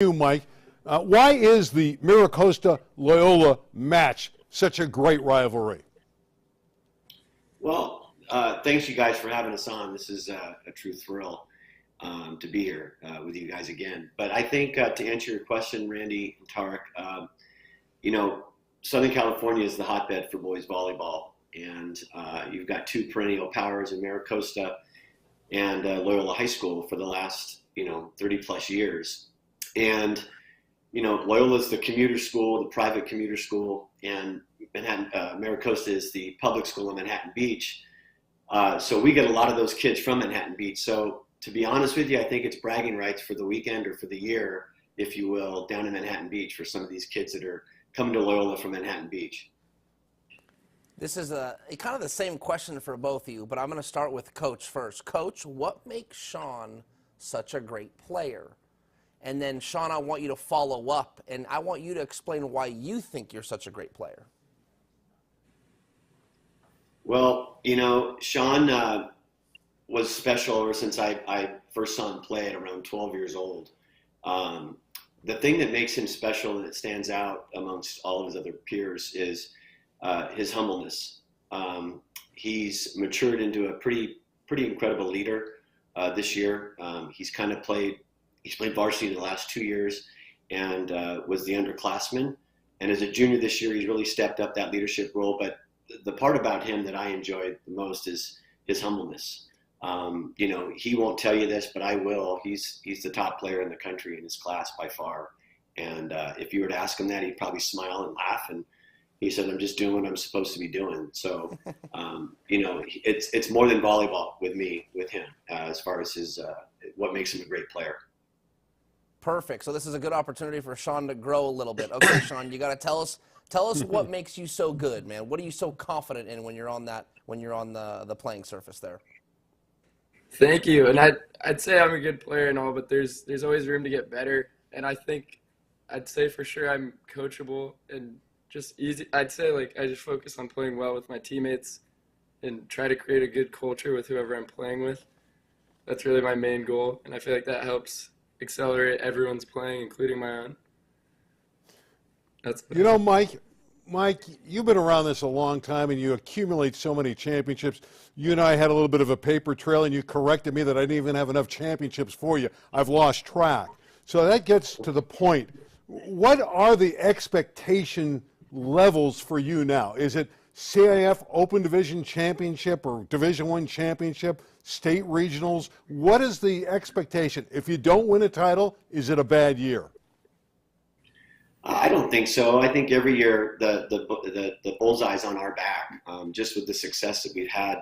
You, Mike. Why is the Miracosta-Loyola match such a great rivalry? Well, thanks you guys for having us on. This is a true thrill to be here with you guys again. But I think to answer your question, Randy and Tarek, Southern California is the hotbed for boys volleyball. And you've got two perennial powers in Miracosta and Loyola High School for the last, 30 plus years. And, Loyola's the commuter school, the private commuter school, and Miracosta is the public school in Manhattan Beach. So we get a lot of those kids from Manhattan Beach. So to be honest with you, I think it's bragging rights for the weekend or for the year, if you will, down in Manhattan Beach for some of these kids that are coming to Loyola from Manhattan Beach. This is kind of the same question for both of you, but I'm going to start with Coach first. Coach, what makes Sean such a great player? And then, Sean, I want you to follow up, and I want you to explain why you think you're such a great player. Well, Sean was special ever since I first saw him play at around 12 years old. The thing that makes him special and that stands out amongst all of his other peers is his humbleness. He's matured into a pretty incredible leader this year. He's played varsity in the last 2 years and was the underclassman. And as a junior this year, he's really stepped up that leadership role. But the part about him that I enjoyed the most is his humbleness. He won't tell you this, but I will. He's the top player in the country in his class by far. And if you were to ask him that, he'd probably smile and laugh. And he said, "I'm just doing what I'm supposed to be doing." So, it's more than volleyball with him, as far as his what makes him a great player. Perfect. So this is a good opportunity for Sean to grow a little bit. Okay, Sean, you got to tell us what makes you so good, man. What are you so confident in when you're on the playing surface there? Thank you. And I'd say I'm a good player and all, but there's always room to get better. And I think I'd say for sure I'm coachable and just easy. I'd say I just focus on playing well with my teammates and try to create a good culture with whoever I'm playing with. That's really my main goal, and I feel like that helps accelerate everyone's playing, including my own. Mike, you've been around this a long time, and you accumulate so many championships. You and I had a little bit of a paper trail, and you corrected me that I didn't even have enough championships for you. I've lost track. So that gets to the point. What are the expectation levels for you now? Is it CIF Open Division Championship or Division I Championship, state regionals? What is the expectation? If you don't win a title, is it a bad year? I don't think so. I think every year the bullseye's on our back, just with the success that we've had,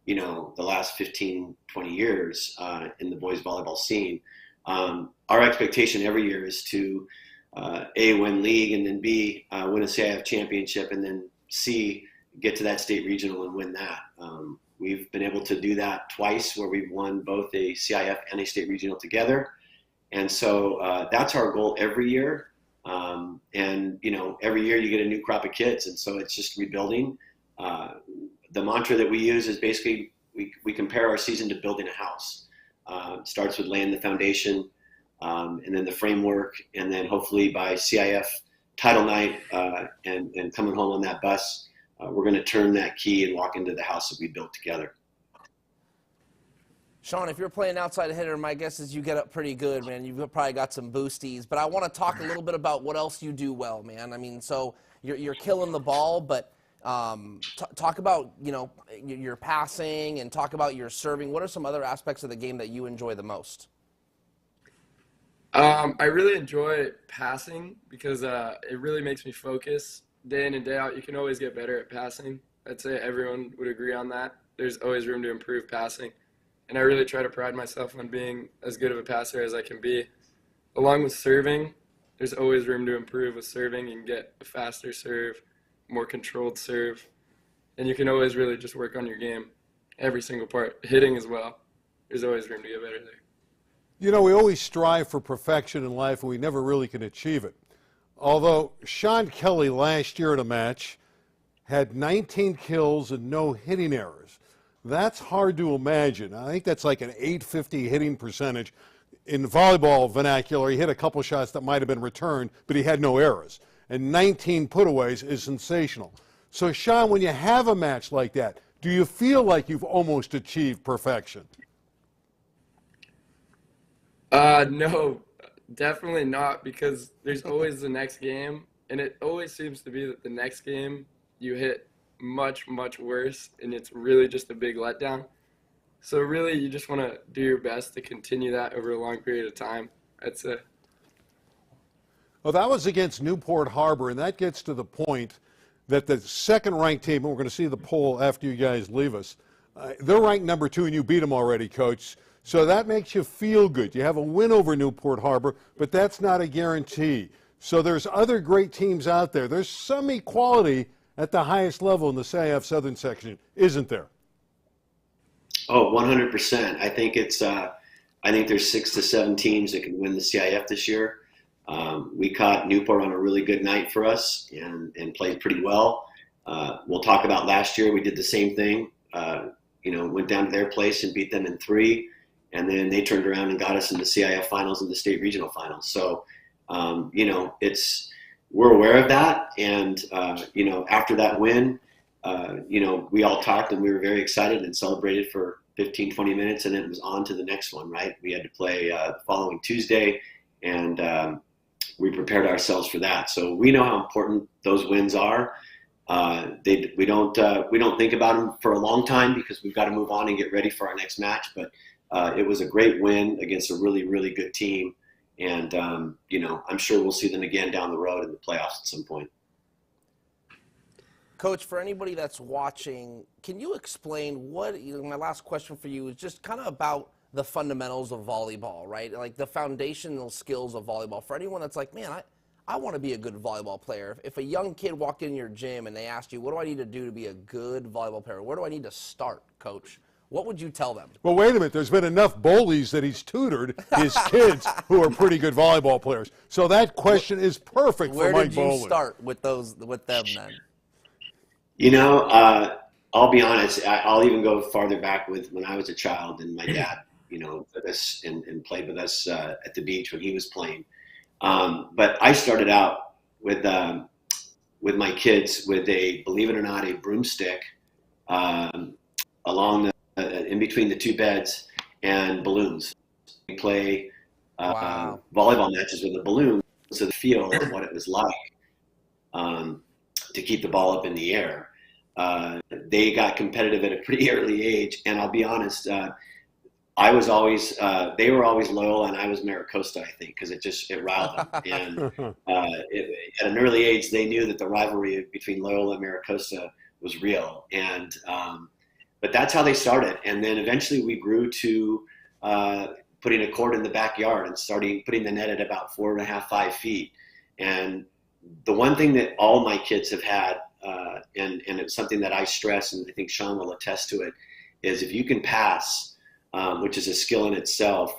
the last 15, 20 years in the boys volleyball scene. Our expectation every year is to A, win league, and then B, win a CIF championship, and then C, get to that state regional and win that. We've been able to do that twice, where we've won both a CIF and a state regional together. And so that's our goal every year. Every year you get a new crop of kids, and so it's just rebuilding. The mantra that we use is basically we compare our season to building a house. It starts with laying the foundation, and then the framework, and then hopefully by CIF title night and coming home on that bus, we're going to turn that key and walk into the house that we built together. Sean, if you're playing outside hitter, my guess is you get up pretty good, man. You've probably got some boosties. But I want to talk a little bit about what else you do well, man. I mean, so you're killing the ball, but talk about, your passing and talk about your serving. What are some other aspects of the game that you enjoy the most? I really enjoy passing because it really makes me focus day in and day out. You can always get better at passing. I'd say everyone would agree on that. There's always room to improve passing. And I really try to pride myself on being as good of a passer as I can be. Along with serving, there's always room to improve with serving. You can get a faster serve, more controlled serve. And you can always really just work on your game, every single part. Hitting as well. There's always room to get better there. We always strive for perfection in life, and we never really can achieve it. Although Sean Kelly last year in a match had 19 kills and no hitting errors. That's hard to imagine. I think that's like an .850 hitting percentage. in volleyball vernacular, he hit a couple shots that might have been returned, but he had no errors. And 19 putaways is sensational. So, Sean, when you have a match like that, do you feel like you've almost achieved perfection? No, definitely not, because there's always the next game, and it always seems to be that the next game you hit much, much worse, and it's really just a big letdown. So really, you just want to do your best to continue that over a long period of time. That's it. Well, that was against Newport Harbor, and that gets to the point that the second-ranked team, and we're going to see the poll after you guys leave us, they're ranked number 2, and you beat them already, Coach. So that makes you feel good. You have a win over Newport Harbor, but that's not a guarantee. So there's other great teams out there. There's some equality at the highest level in the CIF Southern section, isn't there? Oh, 100%. I think I think there's 6 to 7 teams that can win the CIF this year. We caught Newport on a really good night for us and played pretty well. We'll talk about last year. We did the same thing. Went down to their place and beat them in 3, and then they turned around and got us in the CIF finals and the state regional finals. So, we're aware of that. And, after that win, we all talked and we were very excited and celebrated for 15, 20 minutes, and then it was on to the next one, right? We had to play the following Tuesday, and we prepared ourselves for that. So we know how important those wins are. We don't think about them for a long time because we've got to move on and get ready for our next match. But it was a great win against a really, really good team. And, I'm sure we'll see them again down the road in the playoffs at some point. Coach, for anybody that's watching, can you explain my last question for you is just kind of about the fundamentals of volleyball, right? Like the foundational skills of volleyball. For anyone that's like, man, I want to be a good volleyball player. If a young kid walked in your gym and they asked you, what do I need to do to be a good volleyball player? Where do I need to start, Coach? What would you tell them? Well, wait a minute. There's been enough Boehles that he's tutored his kids who are pretty good volleyball players. So that question is perfect for Mike Boehle. Where did you start with them then? I'll be honest. I'll even go farther back with when I was a child and my dad, with us and played with us at the beach when he was playing. But I started out with my kids with believe it or not, a broomstick along in between the 2 beds and balloons. We play volleyball matches with a balloon, so the feel of what it was like to keep the ball up in the air. They got competitive at a pretty early age, and I'll be honest, I was always they were always Loyola and I was Maricosta, I think, because it riled them. And at an early age, they knew that the rivalry between Loyola and Maricosta was real. And but that's how they started. And then eventually we grew to putting a court in the backyard and putting the net at about 4.5, 5 feet. And the one thing that all my kids have had, and it's something that I stress, and I think Sean will attest to it, is if you can pass, which is a skill in itself,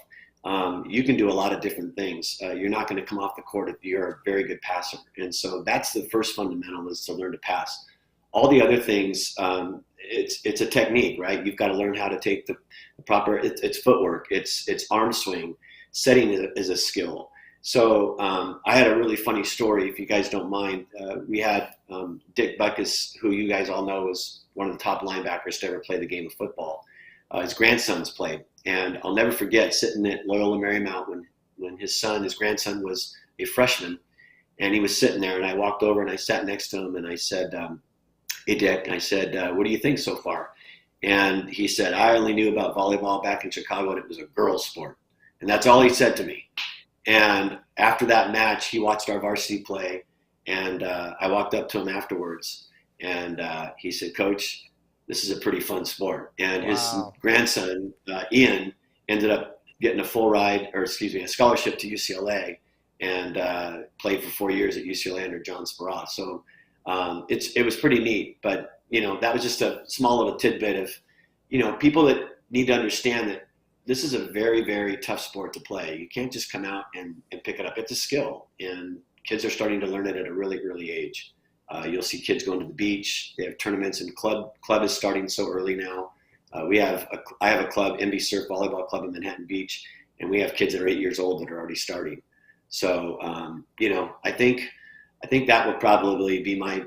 you can do a lot of different things. You're not going to come off the court if you're a very good passer. And so that's the first fundamental, is to learn to pass. All the other things, it's a technique, right? You've got to learn how to take the proper, it's footwork, it's arm swing, setting is a skill. So I had a really funny story, if you guys don't mind. We had Dick Buckus, who you guys all know is one of the top linebackers to ever play the game of football. His grandsons played. And I'll never forget sitting at Loyola Marymount when his grandson was a freshman, and he was sitting there, and I walked over and I sat next to him and I said, hey, Dick, I said, what do you think so far? And he said, I only knew about volleyball back in Chicago, and it was a girls' sport. And that's all he said to me. And after that match, he watched our varsity play, and I walked up to him afterwards, and he said, Coach, this is a pretty fun sport. And his grandson, Ian, ended up getting a scholarship to UCLA, and played for 4 years at UCLA under John Speraw. So it was pretty neat. But, that was just a small little tidbit of, people that need to understand that this is a very, very tough sport to play. You can't just come out and pick it up. It's a skill, and kids are starting to learn it at a really early age. You'll see kids going to the beach. They have tournaments, and club is starting so early now. I have a club, MB Surf Volleyball Club in Manhattan Beach, and we have kids that are 8 years old that are already starting. So, I think that would probably be my,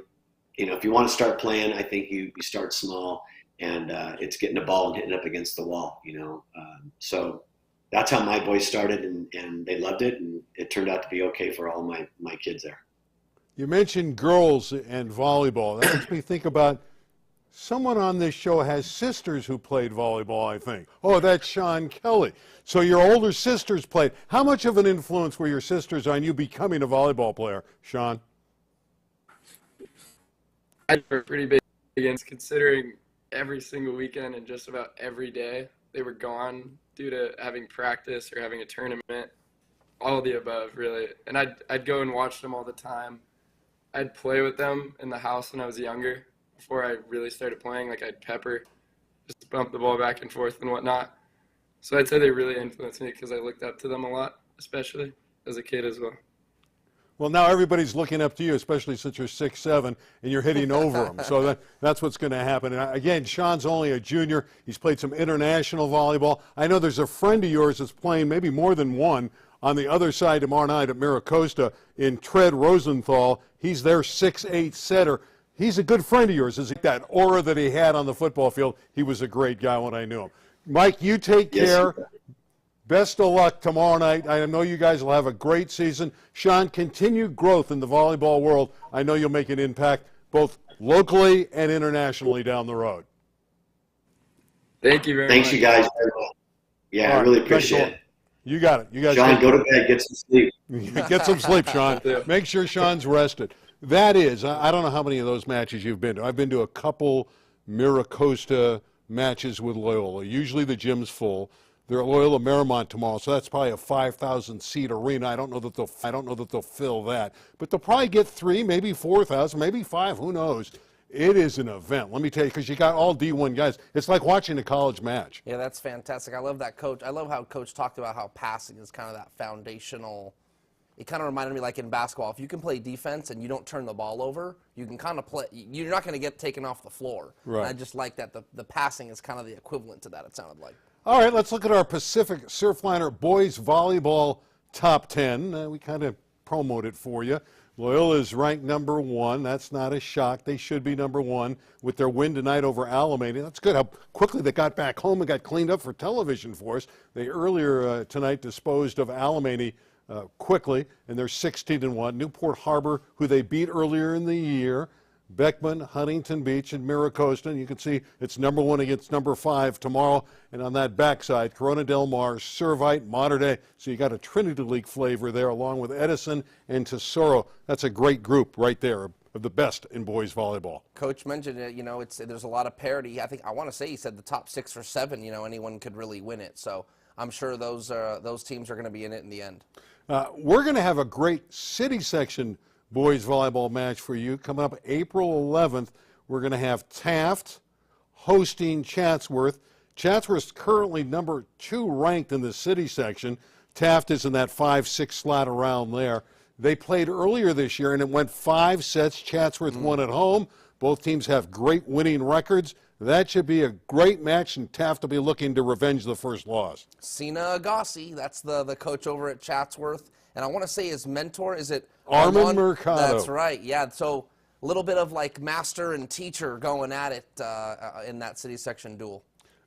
if you want to start playing, I think you start small, and it's getting the ball and hitting up against the wall, So that's how my boys started, and they loved it, and it turned out to be okay for all my kids there. You mentioned girls and volleyball. That makes me think about someone on this show has sisters who played volleyball, I think. Oh, that's Sean Kelly. So your older sisters played. How much of an influence were your sisters on you becoming a volleyball player, Sean? I were pretty big against, considering every single weekend and just about every day they were gone due to having practice or having a tournament, all of the above, really. And I'd go and watch them all the time. I'd play with them in the house when I was younger. Before I really started playing, like I'd pepper, just bump the ball back and forth and whatnot. So I'd say they really influenced me because I looked up to them a lot, especially as a kid as well. Well, now everybody's looking up to you, especially since you're 6'7", and you're hitting over them. So that's what's going to happen. And again, Sean's only a junior. He's played some international volleyball. I know there's a friend of yours that's playing, maybe more than one, on the other side tomorrow night at Miracosta in Tread Rosenthal. He's their 6'8" setter. He's a good friend of yours. Is that aura that he had on the football field? He was a great guy when I knew him. Mike, you take care. Best of luck tomorrow night. I know you guys will have a great season. Sean, continued growth in the volleyball world. I know you'll make an impact both locally and internationally down the road. Thank you very much. Thanks, you guys. Yeah, I really appreciate it. You got it. You guys, Sean, go to bed, get some sleep. Get some sleep, Sean. Make sure Sean's rested. That is, I don't know how many of those matches you've been to. I've been to a couple Miracosta matches with Loyola. Usually the gym's full. They're at Loyola Marymount tomorrow, so that's probably a 5,000-seat arena. I don't know that they'll fill that, but they'll probably get 3, maybe 4,000, maybe 5. Who knows? It is an event. Let me tell you, because you got all D1 guys. It's like watching a college match. Yeah, that's fantastic. I love that, Coach. I love how Coach talked about how passing is kind of that foundational. It kind of reminded me like in basketball, if you can play defense and you don't turn the ball over, you can kind of play. You're not going to get taken off the floor. Right. And I just like that the passing is kind of the equivalent to that, it sounded like. All right, let's look at our Pacific Surfliner boys volleyball top 10. We kind of promoted it for you. Loyola is ranked number 1. That's not a shock. They should be number 1 with their win tonight over Alamany. That's good how quickly they got back home and got cleaned up for television for us. They earlier tonight disposed of Alamany quickly, and they're 16-1. Newport Harbor, who they beat earlier in the year. Beckman, Huntington Beach, and Miracosta. And you can see it's number 1 against number 5 tomorrow. And on that backside, Corona Del Mar, Servite, Mater Dei. So you got a Trinity League flavor there, along with Edison and Tesoro. That's a great group right there of the best in boys volleyball. Coach mentioned it. There's a lot of parity. I want to say he said the top 6 or 7. Anyone could really win it. So I'm sure those teams are going to be in it in the end. We're going to have a great city section boys volleyball match for you coming up April 11th. We're going to have Taft hosting Chatsworth. Chatsworth's currently number 2 ranked in the city section. Taft is in that 5-6 slot around there. They played earlier this year and it went 5 sets. Chatsworth won at home. Both teams have great winning records. That should be a great match, and Taft will be looking to revenge the first loss. Sina Agassi, that's the coach over at Chatsworth. And I want to say his mentor, is it Armand Mercado? That's right, yeah. So a little bit of like master and teacher going at it in that city section duel.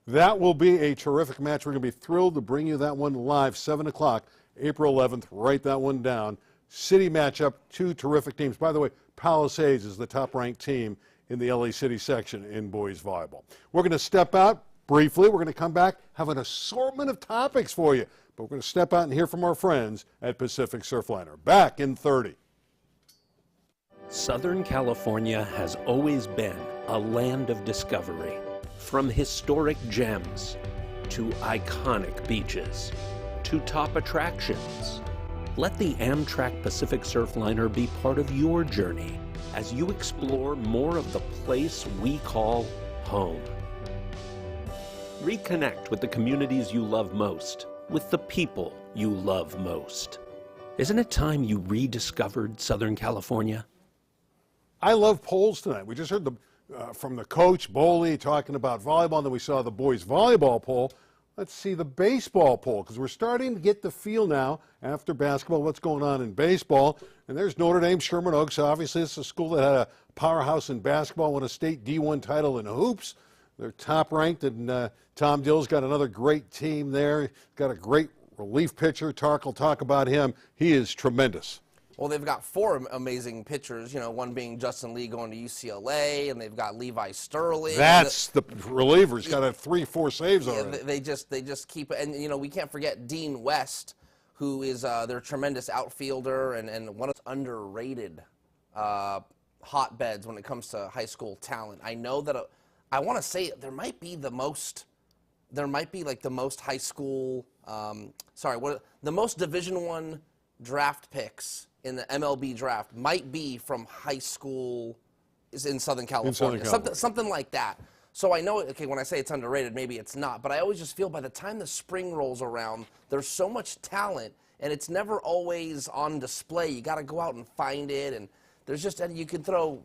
That will be a terrific match. We're going to be thrilled to bring you that one live, 7 o'clock, April 11th. Write that one down. City matchup, 2 terrific teams. By the way, Palisades is the top-ranked team in the LA City section in boys volleyball. We're going to step out briefly. We're going to come back, have an assortment of topics for you. But we're going to step out and hear from our friends at Pacific Surfliner. Back in 30. Southern California has always been a land of discovery. From historic gems to iconic beaches to top attractions. Let the Amtrak Pacific Surfliner be part of your journey as you explore more of the place we call home. Reconnect with the communities you love most, with the people you love most. Isn't it time you rediscovered Southern California? I love polls tonight. We just heard from the coach, Boehle, talking about volleyball, and then we saw the boys volleyball poll. let's see the baseball poll, because we're starting to get the feel now after basketball what's going on in baseball. And there's Notre Dame Sherman Oaks. Obviously, it's a school that had a powerhouse in basketball, won a state D1 title in hoops. They're top ranked, and Tom Dill's got another great team there. Got a great relief pitcher. Tarek will talk about him. He is tremendous. Well, they've got 4 amazing pitchers, one being Justin Lee going to UCLA, and they've got Levi Sterling. That's the reliever. He's got 3-4 saves already. They just keep, and we can't forget Dean West, who is their tremendous outfielder and one of the underrated hotbeds when it comes to high school talent. I know that I want to say there might be the most high school, the most Division I draft picks in the MLB draft might be from high school is in Southern California. Something like that. So I know, okay, when I say it's underrated, maybe it's not, but I always just feel by the time the spring rolls around, there's so much talent, and it's never always on display. You got to go out and find it, and there's just, and you can throw,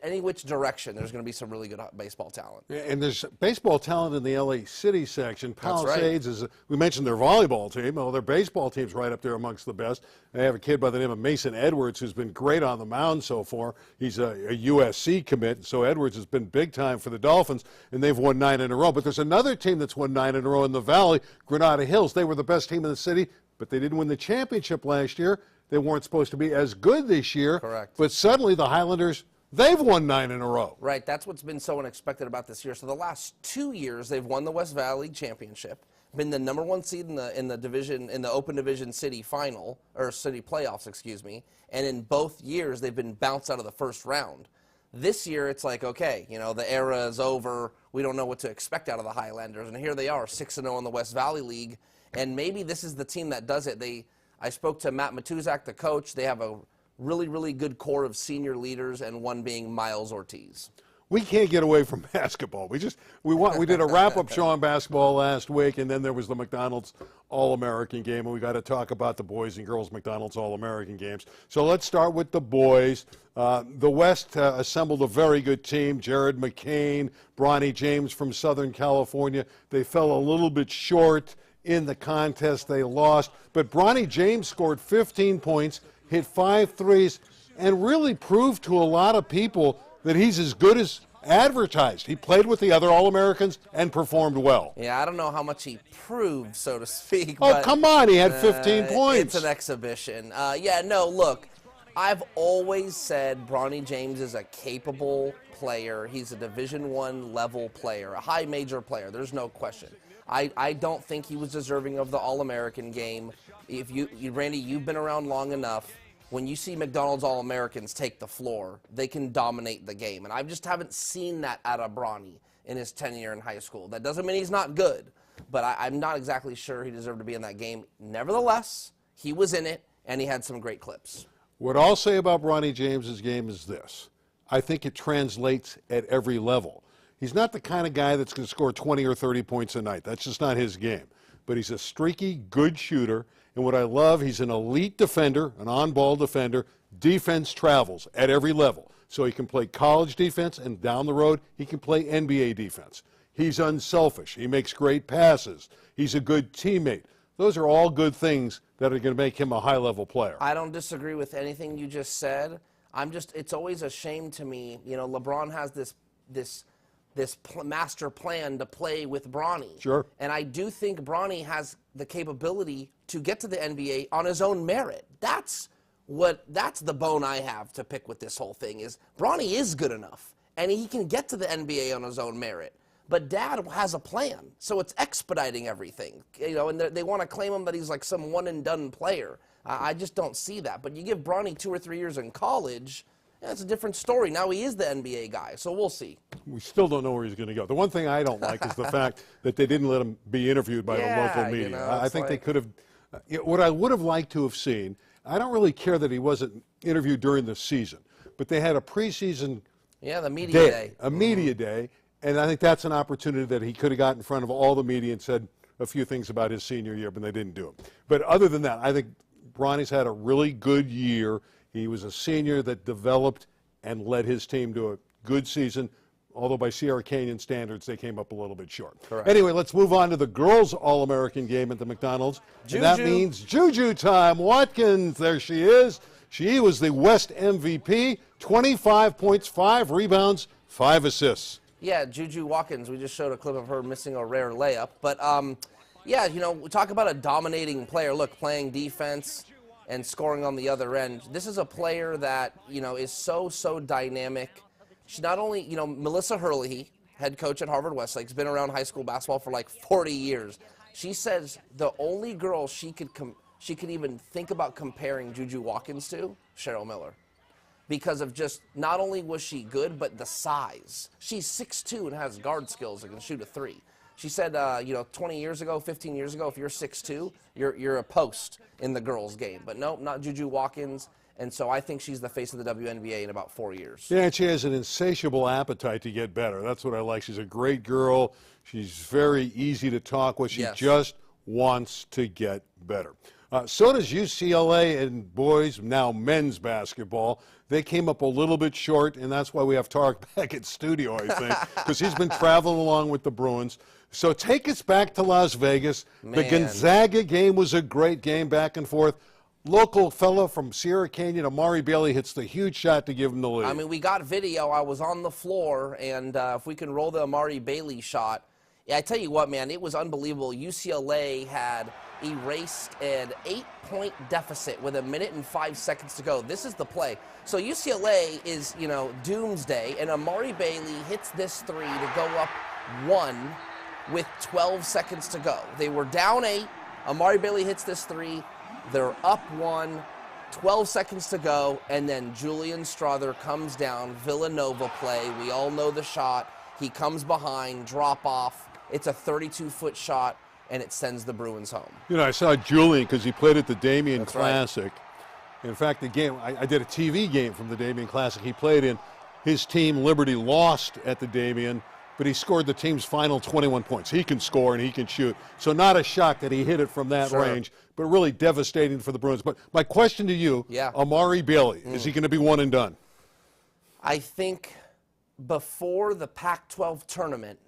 any which direction, there's going to be some really good baseball talent. And there's baseball talent in the LA City section. Palisades That's right. we mentioned their volleyball team. Well, their baseball team's right up there amongst the best. They have a kid by the name of Mason Edwards who's been great on the mound so far. He's a USC commit, so Edwards has been big time for the Dolphins, and they've won 9 in a row. But there's another team that's won 9 in a row in the Valley, Granada Hills. They were the best team in the city, but they didn't win the championship last year. They weren't supposed to be as good this year. Correct. But suddenly the Highlanders, they've won 9 in a row. Right. That's what's been so unexpected about this year. So the last 2 years, they've won the West Valley Championship, been the #1 seed in the division, in the Open Division City final, or City playoffs, excuse me. And in both years, they've been bounced out of the first round. This year, it's like, okay, the era is over. We don't know what to expect out of the Highlanders. And here they are, 6-0 in the West Valley League. And maybe this is the team that does it. I spoke to Matt Matuzak, the coach. They have a really, really good core of senior leaders, and one being Miles Ortiz. We can't get away from basketball. We did a wrap-up show on basketball last week, and then there was the McDonald's All-American game, and we got to talk about the boys and girls McDonald's All-American games. So let's start with the boys. The West assembled a very good team. Jared McCain, Bronny James from Southern California. They fell a little bit short in the contest. They lost, but Bronny James scored 15 points, hit 5 threes, and really proved to a lot of people that he's as good as advertised. He played with the other All-Americans and performed well. Yeah, I don't know how much he proved, so to speak. Oh, but, come on, he had 15 points. It's an exhibition. Look, I've always said Bronny James is a capable player. He's a Division I level player, a high major player. There's no question. I don't think he was deserving of the All-American game. If Randy, you've been around long enough. When you see McDonald's All-Americans take the floor, they can dominate the game. And I just haven't seen that out of Bronny in his tenure in high school. That doesn't mean he's not good, but I'm not exactly sure he deserved to be in that game. Nevertheless, he was in it, and he had some great clips. What I'll say about Bronny James's game is this. I think it translates at every level. He's not the kind of guy that's going to score 20 or 30 points a night. That's just not his game. But he's a streaky, good shooter. And what I love, he's an elite defender, an on-ball defender. Defense travels at every level. So he can play college defense, and down the road, he can play NBA defense. He's unselfish. He makes great passes. He's a good teammate. Those are all good things that are going to make him a high-level player. I don't disagree with anything you just said. It's always a shame to me. LeBron has this master plan to play with Bronny. Sure. And I do think Bronny has the capability to get to the NBA on his own merit. That's the bone I have to pick with this whole thing is Bronny is good enough, and he can get to the NBA on his own merit. But Dad has a plan, so it's expediting everything. And they want to claim him that he's like some one-and-done player. I just don't see that. But you give Bronny 2 or 3 years in college, that's a different story. Now he is the NBA guy, so we'll see. We still don't know where he's going to go. The one thing I don't like is the fact that they didn't let him be interviewed by the local media. I think they could have. What I would have liked to have seen, I don't really care that he wasn't interviewed during the season, but they had a preseason the media day. A media day, and I think that's an opportunity that he could have got in front of all the media and said a few things about his senior year, but they didn't do it. But other than that, I think Bronny's had a really good year. He was a senior that developed and led his team to a good season. although by Sierra Canyon standards, they came up a little bit short. Correct. Anyway, let's move on to the girls' All-American game at the McDonald's. And that means Juju time. Watkins, there she is. She was the West MVP, 25 points, 5 rebounds, 5 assists. Yeah, Juju Watkins. We just showed a clip of her missing a rare layup. But, yeah, you know, we talk about a dominating player. Look, playing defense and scoring on the other end. This is a player that, you know, is so dynamic. She not only, you know, Melissa Hurley, head coach at Harvard Westlake, has been around high school basketball for like 40 years. She says the only girl she could even think about comparing Juju Watkins to, Cheryl Miller. Because of just, not only was she good, but the size. She's 6'2" and has guard skills and can shoot a 3. She said, you know, 20 years ago, 15 years ago, if you're 6'2", you're a post in the girls' game. But nope, not Juju Watkins. And so I think she's the face of the WNBA in about 4 years. Yeah, and she has an insatiable appetite to get better. That's what I like. She's a great girl. She's very easy to talk with. She just wants to get better. So does UCLA in boys, now men's basketball. They came up a little bit short, and that's why we have Tarek back at studio, I think, because he's been traveling along with the Bruins. So take us back to Las Vegas. Man. The Gonzaga game was a great game, back and forth. Local fellow from Sierra Canyon, Amari Bailey, hits the huge shot to give him the lead. I mean, we got video. I was on the floor, and if we can roll the Amari Bailey shot, yeah, I tell you what, man, it was unbelievable. UCLA had erased an 8-point deficit with 1 minute and 5 seconds to go. This is the play. So UCLA is, you know, doomsday, and Amari Bailey hits this 3 to go up 1 with 12 seconds to go. They were down 8. Amari Bailey hits this 3. They're up 1, 12 seconds to go, and then Julian Strother comes down, Villanova play. We all know the shot. He comes behind, drop off. It's a 32-foot shot, and it sends the Bruins home. You know, I saw Julian because he played at the Damien That's Classic. Right. In fact, the game, I did a TV game from the Damien Classic he played in. His team, Liberty, lost at the Damien, but he scored the team's final 21 points. He can score and he can shoot. So not a shock that he hit it from that range, but really devastating for the Bruins. But my question to you, Amari Bailey, is he going to be one and done? I think before the Pac-12 tournament,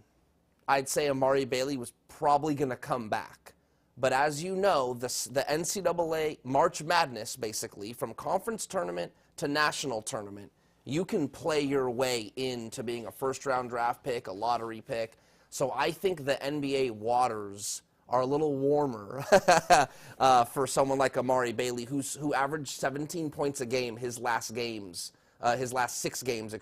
I'd say Amari Bailey was probably going to come back. But as you know, the NCAA March Madness, basically, from conference tournament to national tournament, you can play your way into being a first-round draft pick, a lottery pick. So I think the NBA waters are a little warmer for someone like Amari Bailey, who averaged 17 points a game his last 6 games,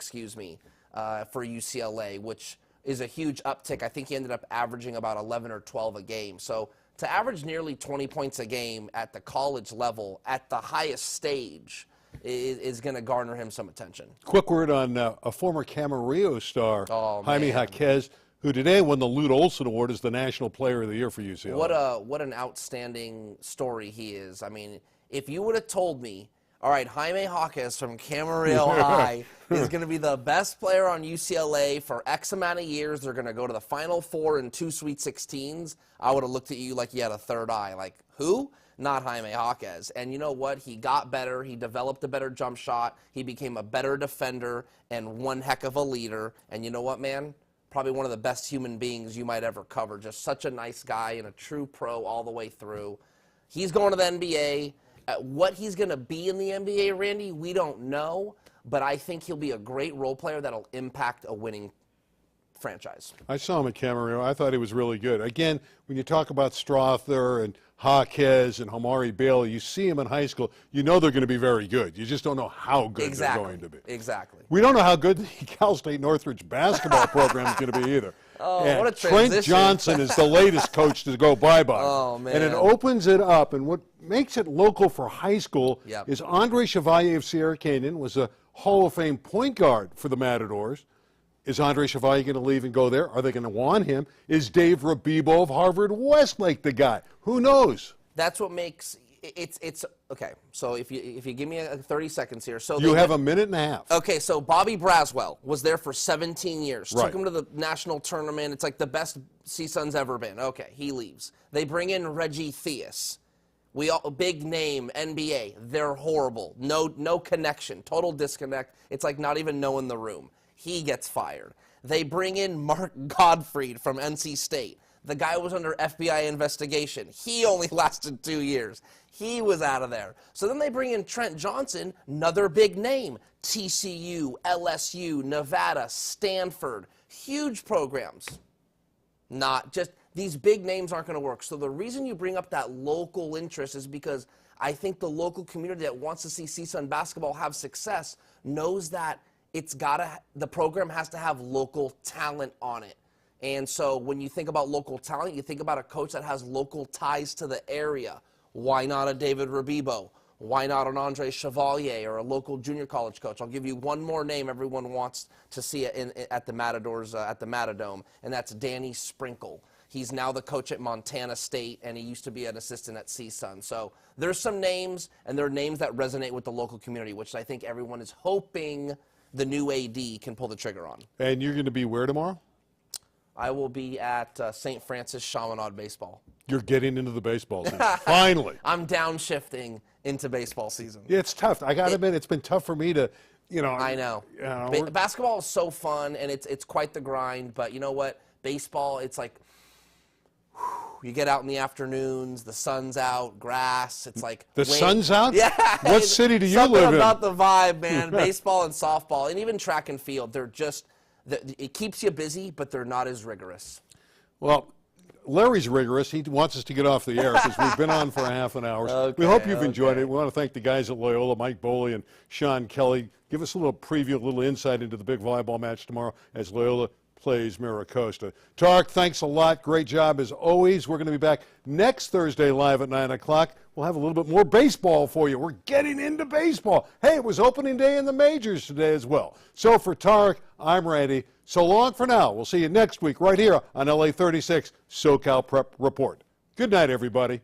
for UCLA, which is a huge uptick. I think he ended up averaging about 11 or 12 a game. So to average nearly 20 points a game at the college level, at the highest stage, is going to garner him some attention. Quick word on a former Camarillo star, Jaime man. Jaquez, who today won the Lute Olson Award as the National Player of the Year for UCLA. What an outstanding story he is. I mean, if you would have told me, all right, Jaime Jaquez from Camarillo High is going to be the best player on UCLA for X amount of years, they're going to go to the Final Four and 2 Sweet 16s, I would have looked at you like you had a third eye. Like, who? Not Jaime Jaquez. And you know what? He got better. He developed a better jump shot. He became a better defender and one heck of a leader. And you know what, man? Probably one of the best human beings you might ever cover. Just such a nice guy and a true pro all the way through. He's going to the NBA. What he's going to be in the NBA, Randy, we don't know. But I think he'll be a great role player that'll impact a winning franchise. I saw him at Camarillo. I thought he was really good. Again, when you talk about Strother and Jaquez and Amari Bailey, you see him in high school, you know they're going to be very good. You just don't know how good they're going to be. Exactly. We don't know how good the Cal State Northridge basketball program is going to be either. Oh, and what a transition. Trent Johnson is the latest coach to go bye-bye. Oh, man. And it opens it up. And what makes it local for high school is Andre Chevalier of Sierra Canyon was a Hall of Fame point guard for the Matadors. Is Andre Chevalier going to leave and go there? Are they going to want him? Is Dave Rabibo of Harvard Westlake the guy? Who knows? That's what makes it's okay. So if you give me 30 seconds here, so you have a minute and a half. Okay, so Bobby Braswell was there for 17 years. Right. Took him to the national tournament. It's like the best CSUN's ever been. Okay, he leaves. They bring in Reggie Theus. Big name, NBA. They're horrible. No connection. Total disconnect. It's like not even knowing the room. He gets fired. They bring in Mark Gottfried from NC State. The guy was under FBI investigation. He only lasted 2 years. He was out of there. So then they bring in Trent Johnson, another big name. TCU, LSU, Nevada, Stanford. Huge programs. Not just, these big names aren't going to work. So the reason you bring up that local interest is because I think the local community that wants to see CSUN basketball have success knows that the program has to have local talent on it. And so when you think about local talent, you think about a coach that has local ties to the area. Why not a David Rabibo? Why not an Andre Chevalier or a local junior college coach? I'll give you one more name everyone wants to see it at the Matadors, at the Matadome, and that's Danny Sprinkle. He's now the coach at Montana State, and he used to be an assistant at CSUN. So there's some names, and they're names that resonate with the local community, which I think everyone is hoping the new AD can pull the trigger on. And you're going to be where tomorrow? I will be at St. Francis Chaminade Baseball. You're getting into the baseball season. Finally. I'm downshifting into baseball season. Yeah, it's tough. I got to admit, it's been tough for me to, I know. Basketball is so fun, and it's quite the grind. But you know what? Baseball, it's like, you get out in the afternoons, the sun's out, grass. It's like the sun's out? Yeah. What city do you live in? Something about the vibe, man. Baseball and softball, and even track and field. They're just, it keeps you busy, but they're not as rigorous. Well, Larry's rigorous. He wants us to get off the air because we've been on for a half an hour. Okay, we hope you've enjoyed it. We want to thank the guys at Loyola, Mike Boehle and Sean Kelly. Give us a little preview, a little insight into the big volleyball match tomorrow as Loyola plays Miracosta. Tarek, thanks a lot. Great job as always. We're going to be back next Thursday live at 9 o'clock. We'll have a little bit more baseball for you. We're getting into baseball. Hey, it was opening day in the majors today as well. So for Tarek, I'm Randy. So long for now. We'll see you next week right here on LA 36 SoCal Prep Report. Good night, everybody.